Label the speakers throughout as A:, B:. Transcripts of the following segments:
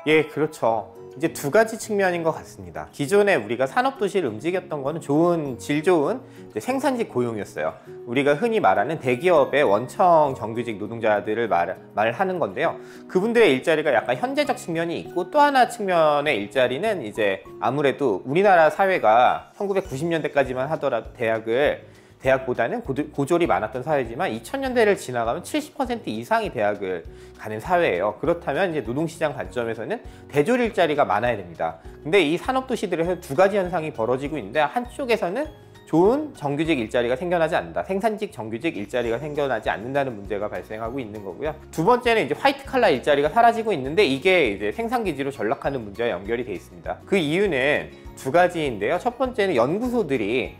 A: 예, 그렇죠. 이제 두 가지 측면인 것 같습니다. 기존에 우리가 산업도시를 움직였던 거는 질 좋은 생산직 고용이었어요. 우리가 흔히 말하는 대기업의 원청 정규직 노동자들을 말하는 건데요. 그분들의 일자리가 약간 현재적 측면이 있고, 또 하나 측면의 일자리는 이제 아무래도 우리나라 사회가 1990년대까지만 하더라도 대학보다는 고졸이 많았던 사회지만 2000년대를 지나가면 70% 이상이 대학을 가는 사회예요. 그렇다면 이제 노동시장 관점에서는 대졸 일자리가 많아야 됩니다. 근데 이 산업도시들에서 두 가지 현상이 벌어지고 있는데, 한쪽에서는 좋은 정규직 일자리가 생겨나지 않는다. 생산직 정규직 일자리가 생겨나지 않는다는 문제가 발생하고 있는 거고요. 두 번째는 이제 화이트 칼라 일자리가 사라지고 있는데, 이게 이제 생산기지로 전락하는 문제와 연결이 돼 있습니다. 그 이유는 두 가지인데요. 첫 번째는 연구소들이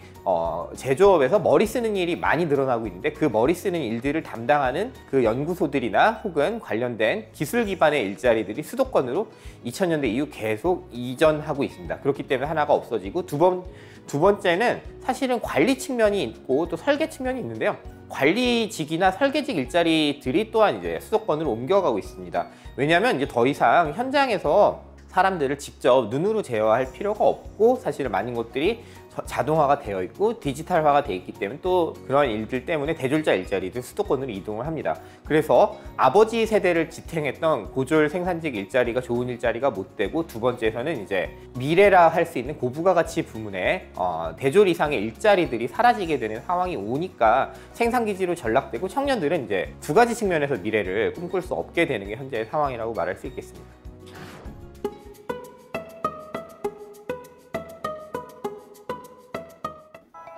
A: 제조업에서 머리 쓰는 일이 많이 늘어나고 있는데, 그 머리 쓰는 일들을 담당하는 그 연구소들이나 혹은 관련된 기술 기반의 일자리들이 수도권으로 2000년대 이후 계속 이전하고 있습니다. 그렇기 때문에 하나가 없어지고, 두 번째는 사실은 관리 측면이 있고 또 설계 측면이 있는데요. 관리직이나 설계직 일자리들이 또한 이제 수도권으로 옮겨가고 있습니다. 왜냐하면 이제 더 이상 현장에서 사람들을 직접 눈으로 제어할 필요가 없고, 사실은 많은 것들이 자동화가 되어 있고 디지털화가 되어 있기 때문에, 또 그런 일들 때문에 대졸자 일자리도 수도권으로 이동을 합니다. 그래서 아버지 세대를 지탱했던 고졸 생산직 일자리가 좋은 일자리가 못 되고, 두 번째에서는 이제 미래라 할 수 있는 고부가가치 부문에 대졸 이상의 일자리들이 사라지게 되는 상황이 오니까 생산기지로 전락되고, 청년들은 이제 두 가지 측면에서 미래를 꿈꿀 수 없게 되는 게 현재의 상황이라고 말할 수 있겠습니다.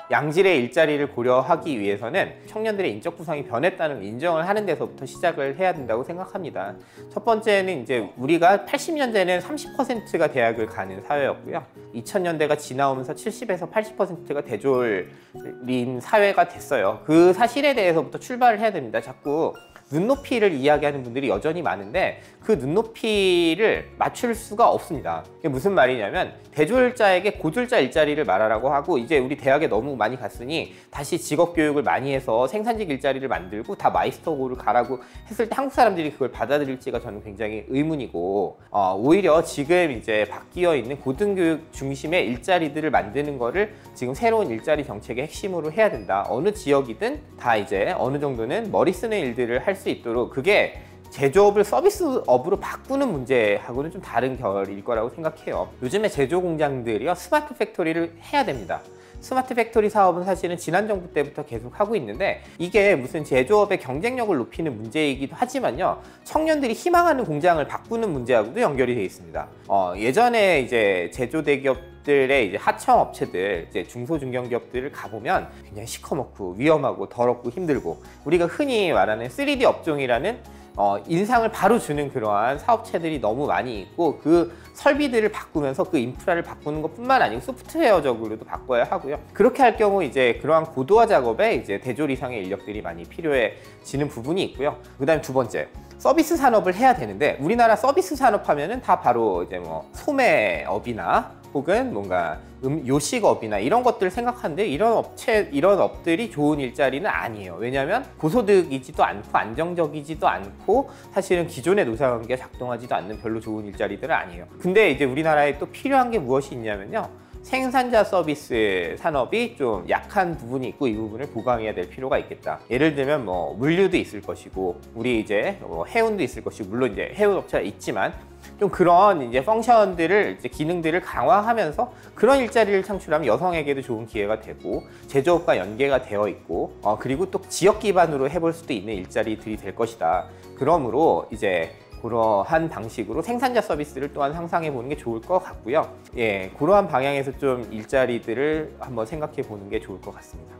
A: 양질의 일자리를 고려하기 위해서는 청년들의 인적 구성이 변했다는 인정을 하는 데서부터 시작을 해야 된다고 생각합니다. 첫 번째는 이제 우리가 80년대는 30%가 대학을 가는 사회였고요. 2000년대가 지나오면서 70에서 80%가 대졸인 사회가 됐어요. 그 사실에 대해서부터 출발을 해야 됩니다. 자꾸 눈높이를 이야기하는 분들이 여전히 많은데, 그 눈높이를 맞출 수가 없습니다. 이게 무슨 말이냐면, 대졸자에게 고졸자 일자리를 말하라고 하고, 이제 우리 대학에 너무 많이 갔으니 다시 직업교육을 많이 해서 생산직 일자리를 만들고 다 마이스터고를 가라고 했을 때 한국 사람들이 그걸 받아들일지가 저는 굉장히 의문이고, 오히려 지금 이제 바뀌어 있는 고등교육 중심의 일자리들을 만드는 거를 지금 새로운 일자리 정책의 핵심으로 해야 된다. 어느 지역이든 다 이제 어느 정도는 머리 쓰는 일들을 할 수 있도록, 그게 제조업을 서비스업으로 바꾸는 문제하고는 좀 다른 결일 거라고 생각해요. 요즘에 제조 공장들이요, 스마트 팩토리를 해야 됩니다. 스마트 팩토리 사업은 사실은 지난 정부 때부터 계속 하고 있는데, 이게 무슨 제조업의 경쟁력을 높이는 문제이기도 하지만요, 청년들이 희망하는 공장을 바꾸는 문제하고도 연결이 되어 있습니다. 예전에 이제 제조 대기업들의 이제 하청 업체들, 이제 중소중견기업들을 가보면 굉장히 시커멓고 위험하고 더럽고 힘들고, 우리가 흔히 말하는 3D 업종이라는 인상을 바로 주는 그러한 사업체들이 너무 많이 있고, 그 설비들을 바꾸면서 그 인프라를 바꾸는 것뿐만 아니고 소프트웨어적으로도 바꿔야 하고요. 그렇게 할 경우 이제 그러한 고도화 작업에 이제 대졸 이상의 인력들이 많이 필요해지는 부분이 있고요. 그다음에 두 번째, 서비스 산업을 해야 되는데, 우리나라 서비스 산업 하면은 다 바로 이제 뭐 소매업이나 혹은 뭔가 요식업이나 이런 것들을 생각하는데, 이런 업들이 좋은 일자리는 아니에요. 왜냐하면 고소득이지도 않고 안정적이지도 않고, 사실은 기존의 노사관계가 작동하지도 않는 별로 좋은 일자리들은 아니에요. 근데 이제 우리나라에 또 필요한 게 무엇이 있냐면요, 생산자 서비스 산업이 좀 약한 부분이 있고, 이 부분을 보강해야 될 필요가 있겠다. 예를 들면 뭐 물류도 있을 것이고, 우리 이제 해운도 있을 것이고, 물론 이제 해운 업체가 있지만 좀 그런 이제 펑션들을, 이제 기능들을 강화하면서 그런 일자리를 창출하면 여성에게도 좋은 기회가 되고, 제조업과 연계가 되어 있고, 그리고 또 지역 기반으로 해볼 수도 있는 일자리들이 될 것이다. 그러므로 이제 그러한 방식으로 생산자 서비스를 또한 상상해 보는 게 좋을 것 같고요. 예, 그러한 방향에서 좀 일자리들을 한번 생각해 보는 게 좋을 것 같습니다.